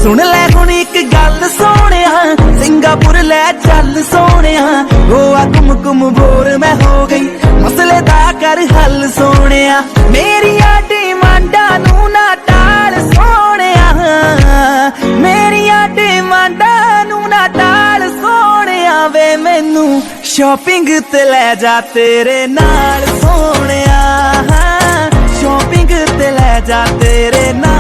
सुन लै हुण एक गल सोहणिया, सिंगापुर लै चल सोहणिया। गोवा घुम घुम बोर मैं हो गई, मसले दा कर हल सोहणिया। मेरिया डिमांडां नू ना टाल सोहणिया, मेरिया डिमांडां नू ना टाल सोहणिया। वे मैनू शॉपिंग ते लै जा तेरे नाल सोहणिया, शॉपिंग ते लै जा तेरे नाल।